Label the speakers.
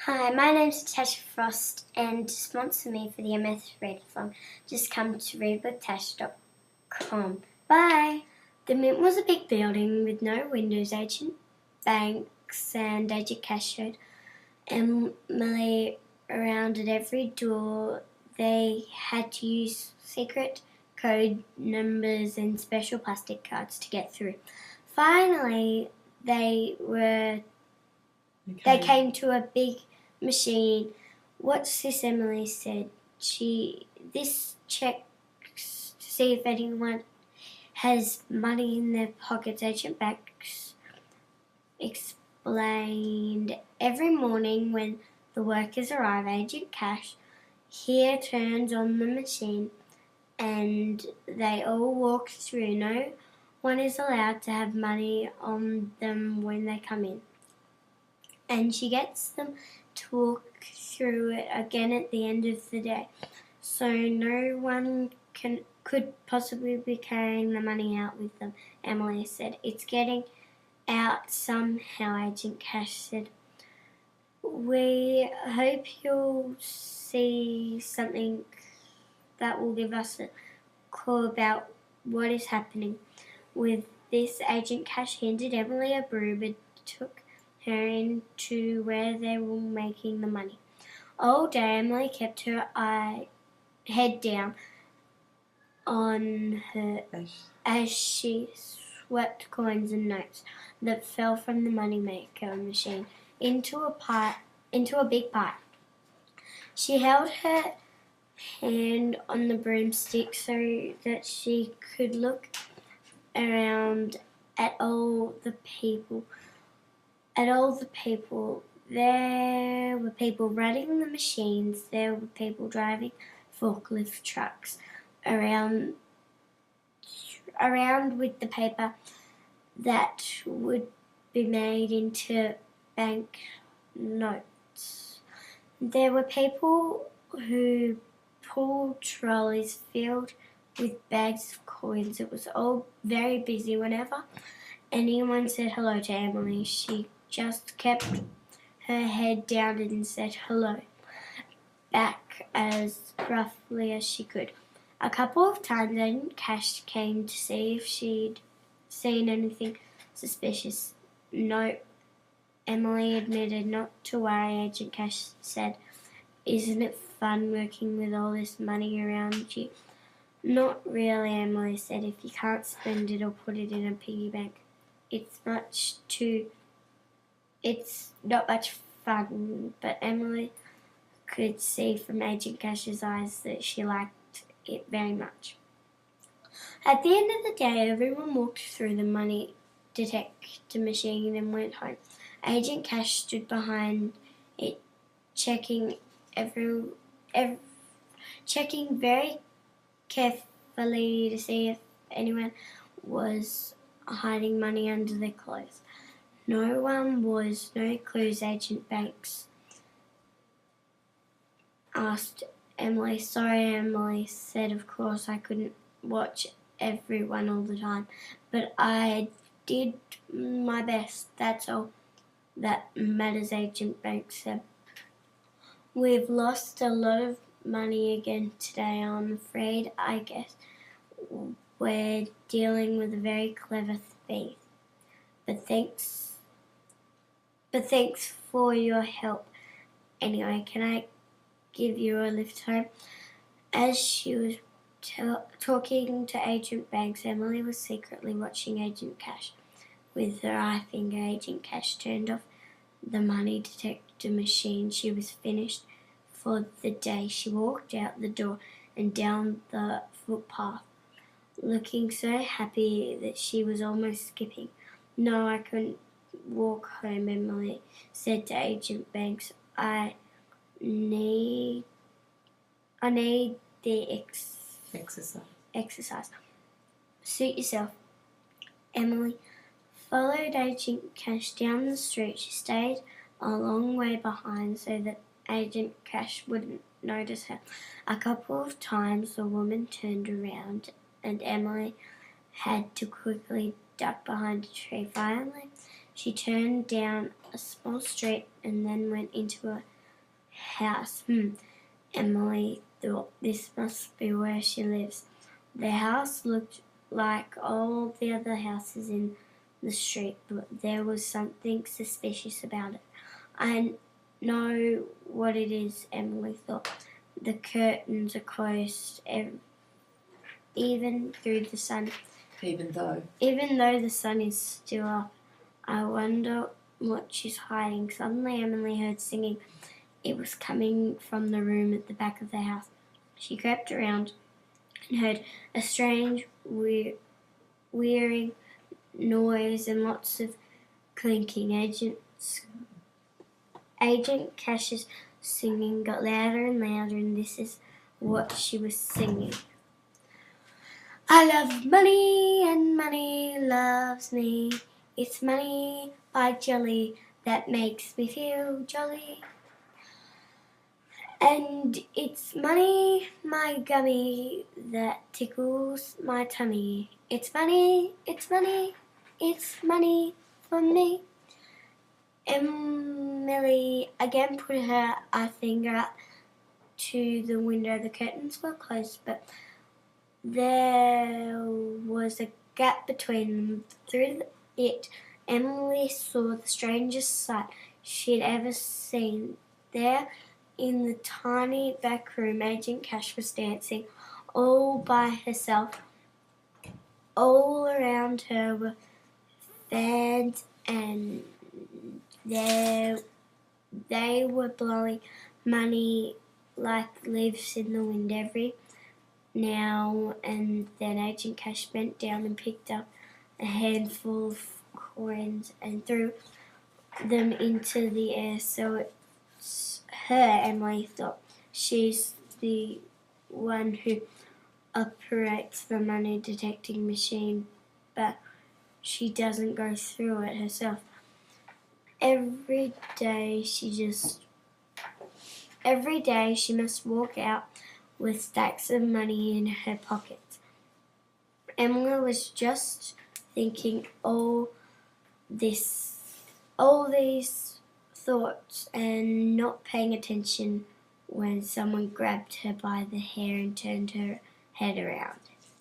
Speaker 1: Hi, my name's Tash Frost, and to sponsor me for the MS Readathon, just come to readwithtash.com. Bye! The Mint was a big building with no windows. Agent Banks and Agent Cash showed Emily around at every door. They had to use secret code numbers and special plastic cards to get through. Finally, they came to a big machine. What's this? Emily said. This checks to see if anyone has money in their pockets. Agent Banks explained. Every morning when the workers arrive, Agent Cash here turns on the machine and they all walk through. No one is allowed to have money on them when they come in. And she gets them to walk through it again at the end of the day. So no one could possibly be carrying the money out with them, Emily said. It's getting out somehow, Agent Cash said. We hope you'll see something that will give us a clue about what is happening. With this, Agent Cash handed Emily a broom and took her into where they were making the money. All day Emily kept her head down on her as she swept coins and notes that fell from the moneymaker machine into a big pile. She held her hand on the broomstick so that she could look around at all the people. There were people running the machines. There were people driving forklift trucks around with the paper that would be made into bank notes. There were people who pulled trolleys filled with bags of coins. It was all very busy. Whenever anyone said hello to Emily, she just kept her head down and said hello back as gruffly as she could. A couple of times Agent Cash came to see if she'd seen anything suspicious. No, Emily admitted. Not to worry, Agent Cash said. Isn't it fun working with all this money around you? Not really, Emily said. If you can't spend it or put it in a piggy bank, it's not much fun. But Emily could see from Agent Cash's eyes that she liked it very much. At the end of the day, everyone walked through the money detector machine and went home. Agent Cash stood behind it, checking very carefully to see if anyone was hiding money under their clothes. No one was. No clues, Agent Banks asked Emily. Sorry, Emily said. Of course, I couldn't watch everyone all the time, but I did my best. That's all that matters, Agent Banks said. We've lost a lot of money again today, I'm afraid. I guess we're dealing with a very clever thief. But thanks for your help. Anyway, can I give you a lift home? As she was talking to Agent Banks, Emily was secretly watching Agent Cash. With her Eyefinger, Agent Cash turned off the money detector machine. She was finished for the day. She walked out the door and down the footpath, looking so happy that she was almost skipping. No, I couldn't walk home, Emily said to Agent Banks. I need the exercise. Suit yourself. Emily followed Agent Cash down the street. She stayed a long way behind so that Agent Cash wouldn't notice her. A couple of times the woman turned around and Emily had to quickly duck behind a tree. Finally, she turned down a small street and then went into a house. Emily thought, this must be where she lives. The house looked like all the other houses in the street, but there was something suspicious about it. I know what it is, Emily thought. The curtains are closed, even through the sun. Even though the sun is still up. I wonder what she's hiding. Suddenly Emily heard singing. It was coming from the room at the back of the house. She crept around and heard a strange whirring noise and lots of clinking. Agent Cash's singing got louder and louder, and this is what she was singing. I love money and money loves me. It's money by jelly that makes me feel jolly. And it's money, my gummy, that tickles my tummy. It's money, it's money, it's money for me. Emily again put her finger up to the window. The curtains were closed, but there was a gap between them. Through it, Emily saw the strangest sight she'd ever seen. There, in the tiny back room, Agent Cash was dancing all by herself. All around her were fans, and they were blowing money like leaves in the wind. Every now and then Agent Cash bent down and picked up a handful of coins and threw them into the air. So it's her, Emily thought. She's the one who operates the money detecting machine, but she doesn't go through it herself. Every day she must walk out with stacks of money in her pockets. Emily was just thinking all these thoughts and not paying attention when someone grabbed her by the hair and turned her head around.